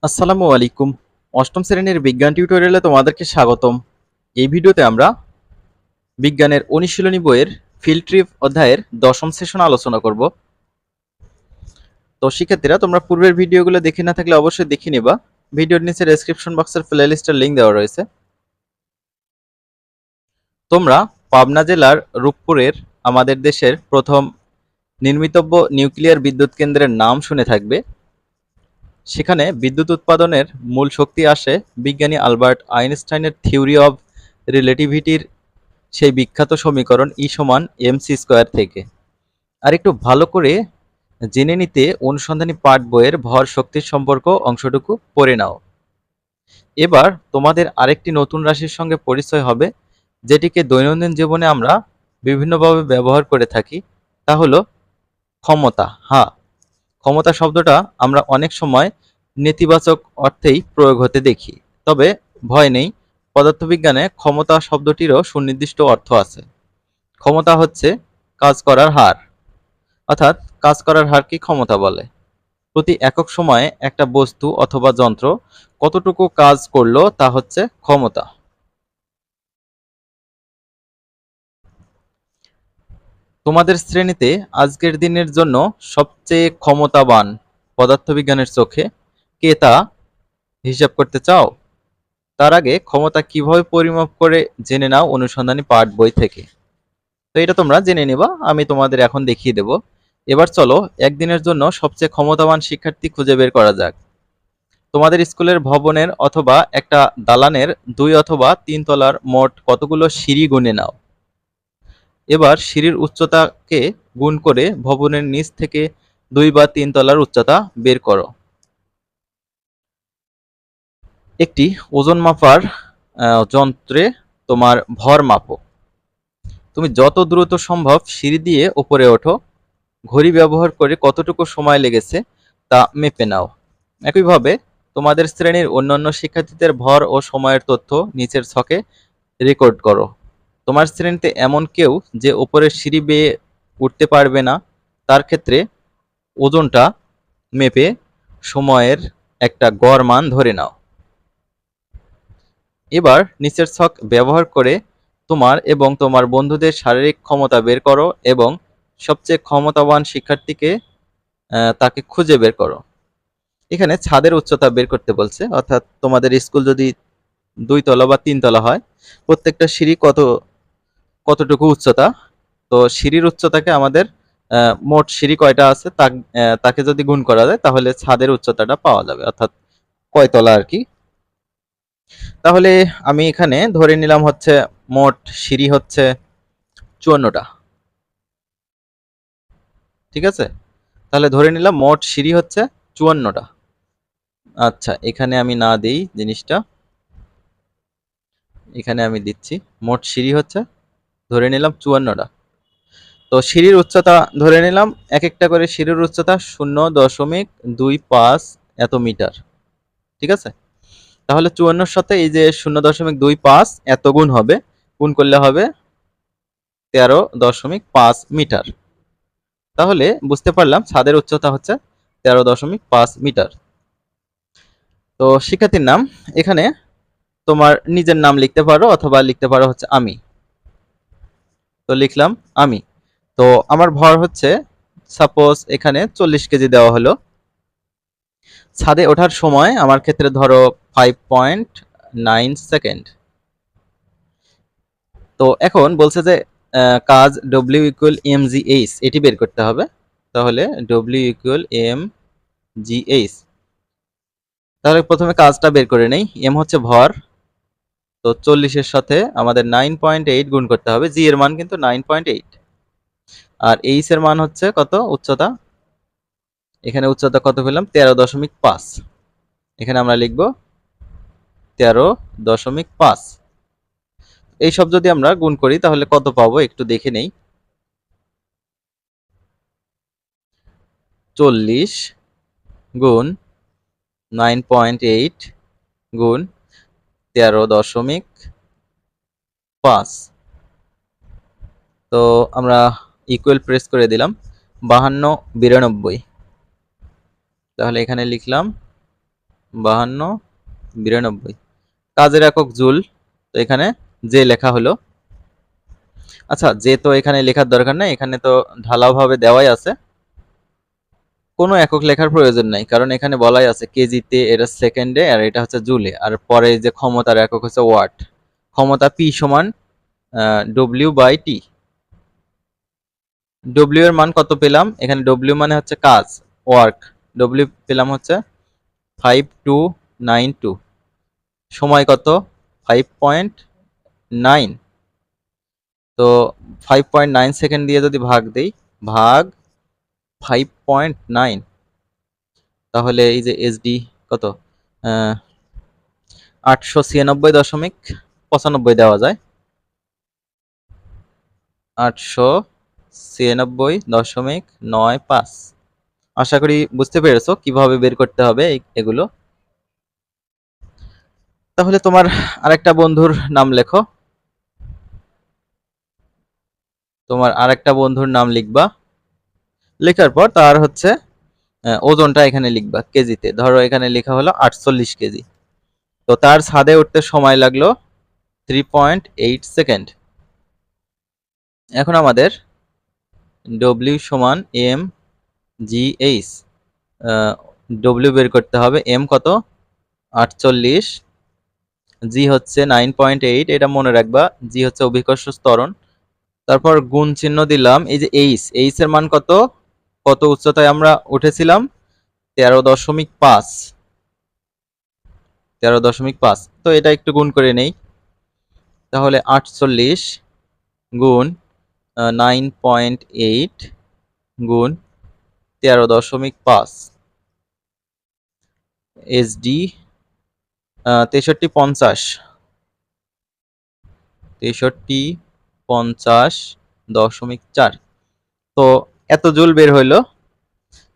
আসসালামু আলাইকুম। অষ্টম শ্রেণীর বিজ্ঞান টিউটোরিয়ালে তোমাদেরকে স্বাগতম। এই ভিডিওতে আমরা বিজ্ঞানের অনুশীলনী বইয়ের ফিল্ড ট্রিপ অধ্যায়ের দশম সেশন আলোচনা করব। তো শিক্ষার্থীরা, তোমরা পূর্বের ভিডিওগুলো দেখে না থাকলে অবশ্যই দেখে নিবা। ভিডিওর নিচে ডেসক্রিপশন বক্সের প্লেলিস্টের লিংক দেওয়া রয়েছে। তোমরা পাবনা জেলার রূপপুরের আমাদের দেশের প্রথম নির্মিতব্য নিউক্লিয়ার বিদ্যুৎ কেন্দ্রের নাম শুনে থাকবে। সেখানে বিদ্যুৎ উৎপাদনের মূল শক্তি আসে বিজ্ঞানী আলবার্ট আইনস্টাইনের থিওরি অব রিলেটিভিটির সেই বিখ্যাত সমীকরণ E=mc² থেকে। আর একটু ভালো করে জেনে নিতে অনুসন্ধানী পাঠ বইয়ের ভর শক্তির সম্পর্ক অংশটুকু পড়ে নাও। এবার তোমাদের আরেকটি নতুন রাশির সঙ্গে পরিচয় হবে, যেটিকে দৈনন্দিন জীবনে আমরা বিভিন্নভাবে ব্যবহার করে থাকি। তা হলো ক্ষমতা। হ্যাঁ, ক্ষমতা শব্দটা আমরা অনেক সময় নেতিবাচক অর্থেই প্রয়োগ হতে দেখি। তবে ভয় নেই, পদার্থবিজ্ঞানে ক্ষমতা শব্দটিরও সুনির্দিষ্ট অর্থ আছে। ক্ষমতা হচ্ছে কাজ করার হার, অর্থাৎ কাজ করার হারকে ক্ষমতা বলে। প্রতি একক সময়ে একটা বস্তু অথবা যন্ত্র কতটুকু কাজ করলো তা হচ্ছে ক্ষমতা। তোমাদের শ্রেণীতে আজকের দিনের জন্য সবচেয়ে ক্ষমতাবান পদার্থবিজ্ঞানের চোখে কে তা হিসাব করতে চাও? তার আগে ক্ষমতা কিভাবে পরিমাপ করে জেনে নাও অনুসন্ধানী পাঠ বই থেকে। তো এটা তোমরা জেনে নিবা, আমি তোমাদের এখন দেখিয়ে দেব। এবার চলো একদিনের জন্য সবচেয়ে ক্ষমতাবান শিক্ষার্থী খুঁজে বের করা যাক। তোমাদের স্কুলের ভবনের অথবা একটা দালানের 2 অথবা 3 তলার মোট কতগুলো সিঁড়ি গুনে নাও। এবার সিঁড়ির উচ্চতাকে গুণ করে ভবনের নিচ থেকে 2 বা 3 তলার উচ্চতা বের করো। একটি ওজন মাপার যন্ত্রে তোমার ভর মাপো। তুমি যত দ্রুত সম্ভব সিঁড়ি দিয়ে উপরে ওঠো। ঘড়ি ব্যবহার করে কতটুকু সময় লেগেছে তা মেপে নাও। একইভাবে তোমাদের শ্রেণীর অন্যান্য শিক্ষার্থীদের ভর ও সময়ের তথ্য নিচের ছকে রেকর্ড করো। তোমার শ্রেণীতে এমন কেউ যে উপরের সিঁড়ি বেয়ে উঠতে পারবে না, তার ক্ষেত্রে ওজনটা মেপে সময়ের একটা গড় মান ধরে নাও। এবার নিচের ছক ব্যবহার করে তোমার এবং তোমার বন্ধুদের শারীরিক ক্ষমতা বের করো এবং সবচেয়ে ক্ষমতাবান শিক্ষার্থীকে তাকে খুঁজে বের করো। এখানে ছাদের উচ্চতা বের করতে বলছে, অর্থাৎ তোমাদের স্কুল যদি 2 তলা বা 3 তলা হয়, প্রত্যেকটা সিঁড়ি কতটুকু উচ্চতা। তো সিঁড়ির উচ্চতাকে আমাদের মোট সিঁড়ি কয়টা আছে তাকে যদি গুণ করা যায় তাহলে ছাদের উচ্চতাটা পাওয়া যাবে, অর্থাৎ কয় তলা আর কি। তাহলে আমি এখানে ধরে নিলাম হচ্ছে মোট সিঁড়ি হচ্ছে 54টা। ঠিক আছে, তাহলে ধরে নিলাম মোট সিঁড়ি হচ্ছে 54টা। আচ্ছা, এখানে আমি না দিই জিনিসটা, এখানে আমি দিচ্ছি। মোট সিঁড়ি হচ্ছে ধরে নিলাম 54টা। তো সিঁড়ির উচ্চতা ধরে নিলাম, এক একটা করে সিঁড়ির উচ্চতা 0.25 এত মিটার। ঠিক আছে, তাহলে 54 সাথে এই যে 0.25 এত গুণ হবে, গুণ করলে হবে 13.5 মিটার। তাহলে বুঝতে পারলাম ছাদের উচ্চতা হচ্ছে 13.5 মিটার। তো শিক্ষার্থীর নাম এখানে তোমার নিজের নাম লিখতে পারো অথবা লিখতে পারো হচ্ছে আমি। তো লিখলাম আমি। তো আমার ভর হচ্ছে, সাপোজ এখানে 40 কেজি দেওয়া হলো। ছাদে ওঠার সময় আমার ক্ষেত্রে ধরো 5.9 সেকেন্ড। তো এখন বলছে যে কাজ W = mgh, এটি বের করতে হবে। তাহলে W = mgh। তাহলে প্রথমে কাজটা বের করে নেই। m হচ্ছে ভর, তো 40-এর সাথে আমাদের 9.8 গুণ করতে হবে। g এর মান কিন্তু 9.8। আর h এর মান হচ্ছে কত? উচ্চতা। এখানে উচ্চতা কত পেলাম? 13.5। এখানে আমরা লিখব 13.5। এই সব যদি আমরা গুণ করি তাহলে কত পাবো একটু দেখে নেই। 40 গুণ 9.8 গুণ 13.5। তো আমরা ইকুয়াল প্রেস করে দিলাম, 52 92। তাহলে এখানে লিখলাম 52 92। কাজের একক জুল, তো এখানে যে লেখা হলো। আচ্ছা, যে তো এখানে লেখার দরকার নাই, এখানে তো ঢালাওভাবে দেওয়াই আছে, কোনো একক লেখার প্রয়োজন নাই, কারণ এখানে বলাই আছে কেজিতে, এটা সেকেন্ডে, আর এটা হচ্ছে জুলে, আর পরে যে ক্ষমতার একক হচ্ছে ওয়াট। ক্ষমতা পি সমান ডব্লিউ বাই টি। ডব্লিউ এর মান কত পেলাম? এখানে ডব্লিউ মানে হচ্ছে কাজ, ওয়ার্ক। ডব্লিউ পেলাম হচ্ছে 5292। সময় কত? 5.9। তো 5.9 সেকেন্ড দিয়ে যদি ভাগ দেই, ভাগ 5.9, তাহলে এই যে এসডি কত? 896.95 দেওয়া যায়। 896.95। আশা করি বুঝতে পেরেছো কিভাবে বের করতে হবে এগুলো। তাহলে তোমার আরেকটা বন্ধুর নাম লেখো। তোমার আরেকটা বন্ধুর নাম লিখবা, লেখার পর তার হচ্ছে ওজনটা এখানে লিখবা কেজিতে। ধরো এখানে লেখা হলো 48 কেজি। তো তার ছাদে উঠতে সময় লাগলো 3.8 সেকেন্ড। এখন আমাদের ডব্লিউ সমান এম জি এইচ, ডব্লিউ বের করতে হবে। এম কত? 48, জি হচ্ছে 9.8, এটা মনে রাখবা। জি হচ্ছে অভিকর্ষ ত্বরণ। তারপর গুণ চিহ্ন দিলাম। এই যে এইচ, এইচ এর মান কত? কত উচ্চতায় আমরা উঠেছিলাম? 13.5। 13.5। তো এটা একটু গুণ করে নেই। তাহলে 48 গুণ 9.8 গুণ 13.5 এসডি 6350। 6350.4। তো এত জুল বের হইলো।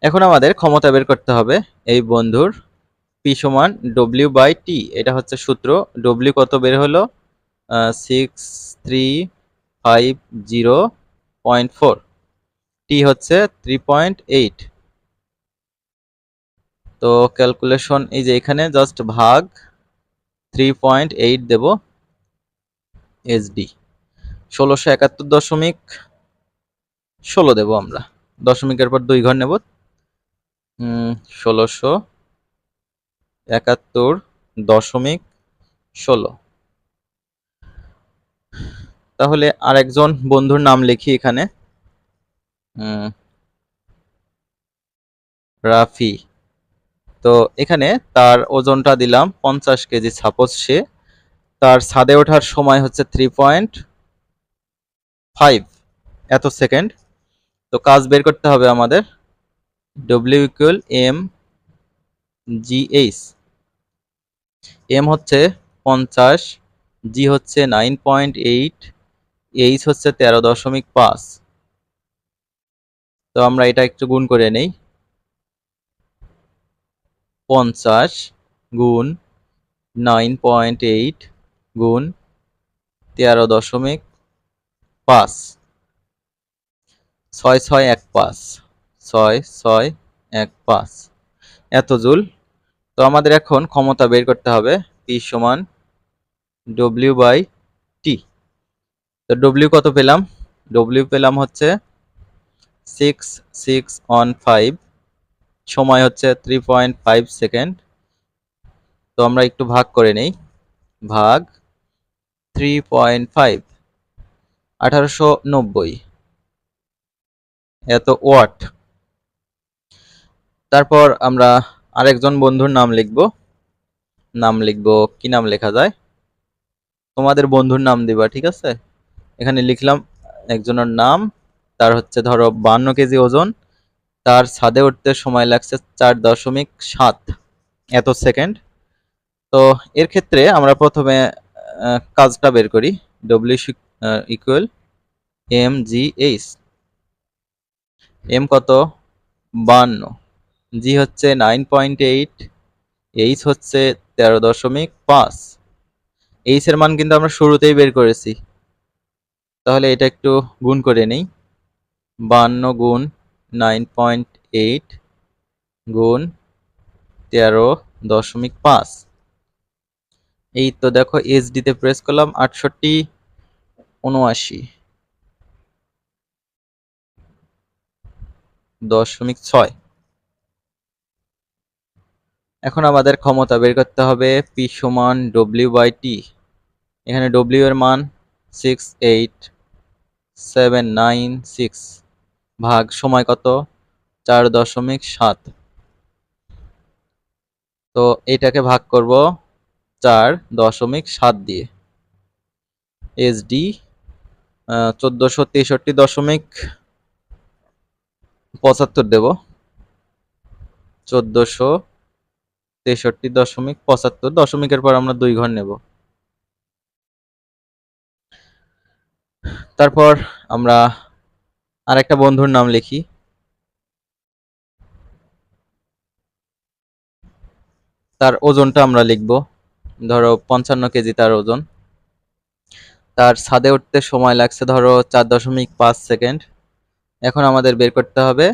এখন আমাদের ক্ষমতা বের করতে হবে এই বন্ধুর। পি সমান ডব্লিউ বাই টি, এটা হচ্ছে সূত্র। ডব্লিউ কত বের হলো? 6350.4। টি হচ্ছে 3.8। তো ক্যালকুলেশন এই যে এখানে জাস্ট ভাগ 3.8 দেব এসডি। 1671.16 দেব আমরা। দশমিকের পর 2 ঘর নেব। 1671.16। তাহলে আরেকজন বন্ধুর নাম লিখি এখানে, রাফি। তো এখানে তার ওজনটা দিলাম 50 কেজি। সাপোজ সে, তার ছাদে ওঠার সময় হচ্ছে 3.5 এত সেকেন্ড। তো কাজ বের করতে হবে আমাদের। W equal M G H. M হচ্ছে 50, জি হচ্ছে 9.8, এইচ হচ্ছে 13.5। তো আমরা এটা একটু গুণ করে নেই। 50 গুণ 9.8 গুণ 13.5, 6615। 6615 এত জুল। তো আমাদের এখন ক্ষমতা বের করতে হবে। পি সমান ডব্লিউ বাই টি। তো ডব্লিউ কত পেলাম? ডব্লিউ পেলাম হচ্ছে 6615। সময় হচ্ছে 3.5 সেকেন্ড। তো আমরা একটু ভাগ করে নেই। ভাগ 3.5, 1890 এত ওয়াট। তারপর আমরা আরেকজন বন্ধুর নাম লিখব। নাম লিখব, কি নাম লেখা যায়? তোমাদের বন্ধুর নাম দিবা, ঠিক আছে? এখানে লিখলাম একজনের নাম। তার হচ্ছে ধরো 52 কেজি ওজন। তার ছাদে উঠতে সময় লাগছে 4.7 এত সেকেন্ড। তো এর ক্ষেত্রে আমরা প্রথমে কাজটা বের করি। W equal M G H. M কত? 52, জি হচ্ছে 9.8, এইচ হচ্ছে 13.5। এইচ এর মান কিন্তু আমরা শুরুতেই বের করেছি। তাহলে এটা একটু গুণ করে নেই। 52 গুণ 9.8 গুণ 0.5। এই তো দেখো এইচডি তে প্রেস করলাম 68, 79, 0.6। এখন আমাদের ক্ষমতা বের করতে হবে পি সমান W/T। এখানে W এর মান 68796 ভাগ সময় কত 4.7। তো এটাকে ভাগ করব 4.7 দিয়ে। এইচডি 1463.75 দেব। 1463.75, দশমিকের পর আমরা 2 ঘর নেব। তারপর আমরা আরেকটা বন্ধুর নাম লিখি। তার ওজনটা আমরা লিখব, ধরো 55 কেজি তার ওজন। তার ছাদে উঠতে সময় লাগছে ধরো 4.5 সেকেন্ড। এখন আমাদের বের করতে হবে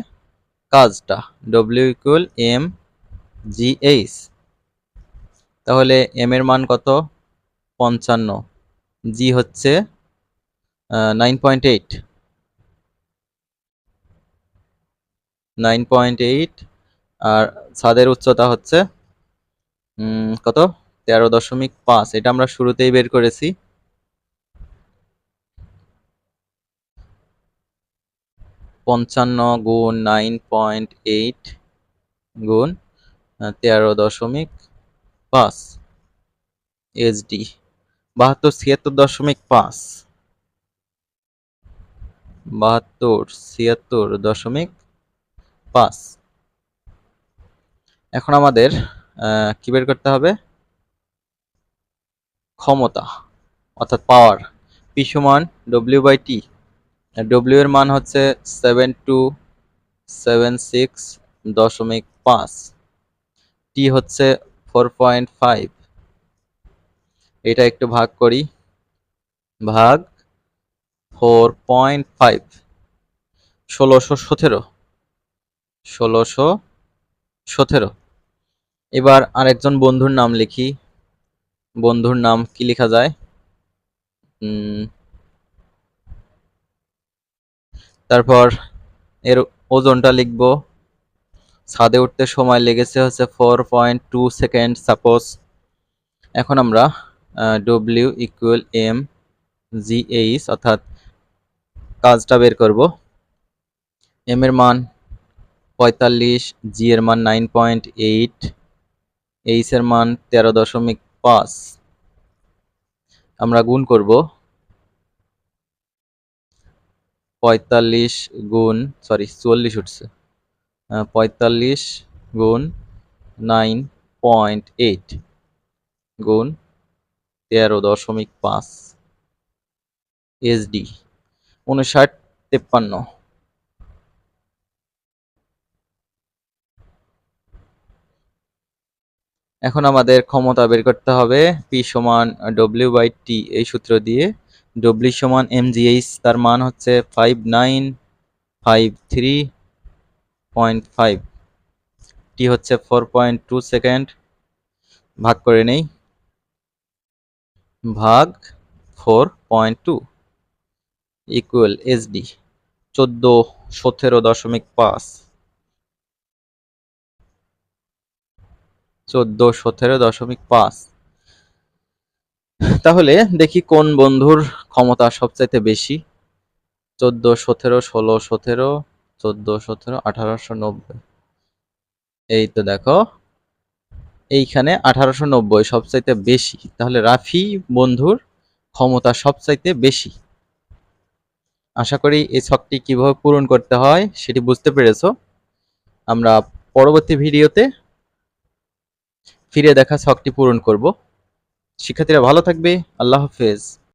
কাজটা, W = mgh। তাহলে m এর মান কত 55, g হচ্ছে 9.8, 9.8, আর ছাদের উচ্চতা হচ্ছে কত 13.5। এটা আমরা শুরুতেই বের করেছি। 55 গুণ 9.8 গুণ 13.5 এইচডি 72, 76.5। এখন আমাদের কি বের করতে হবে ক্ষমতা অর্থাৎ পাওয়ার। পি সমান W/T। W এর মান হচ্ছে 7276.5, টি হচ্ছে 4.5। এটা একটু ভাগ করি, ভাগ 4.5, 1617। এবার আরেকজন বন্ধুর নাম লিখি। বন্ধুর নাম কি লেখা যায়, তারপর এর ওজনটা লিখব। ছাদে উঠতে সময় লেগেছে হচ্ছে 4.2 সেকেন্ড সাপোজ। এখন আমরা W = mgh অর্থাৎ কাজটা বের করব। m এর মান 45, g এর মান 9.8, h এর মান 13.5। আমরা গুণ করব 44 উঠছে, 45 গুণ 9.8 গুণ 13.5 এইচডি 5953। এখন আমাদের ক্ষমতা বের করতে হবে P সমান W/T এই সূত্র দিয়ে। W সমান mgh, তার মান হচ্ছে 5953.5, T হচ্ছে 4.2 সেকেন্ড। ভাগ করে নেই, ভাগ 4.2 ইকুয়াল এইচডি 1417.5, 1417.5। তাহলে দেখি কোন বন্ধুর ক্ষমতা সবচাইতে বেশি। 14, 17, 16, 17, 14, 17, 1890। এই তো দেখো এইখানে 1890 সবচাইতে বেশি। তাহলে রাফি বন্ধুর ক্ষমতা সবচাইতে বেশি। আশা করি এই ছকটি কিভাবে পূরণ করতে হয় সেটি বুঝতে পেরেছো। আমরা পরবর্তী ভিডিওতে ফিরে দেখা ছকটি পূরণ করব। শিক্ষার্থীরা ভালো থাকবে। আল্লাহ হাফেজ।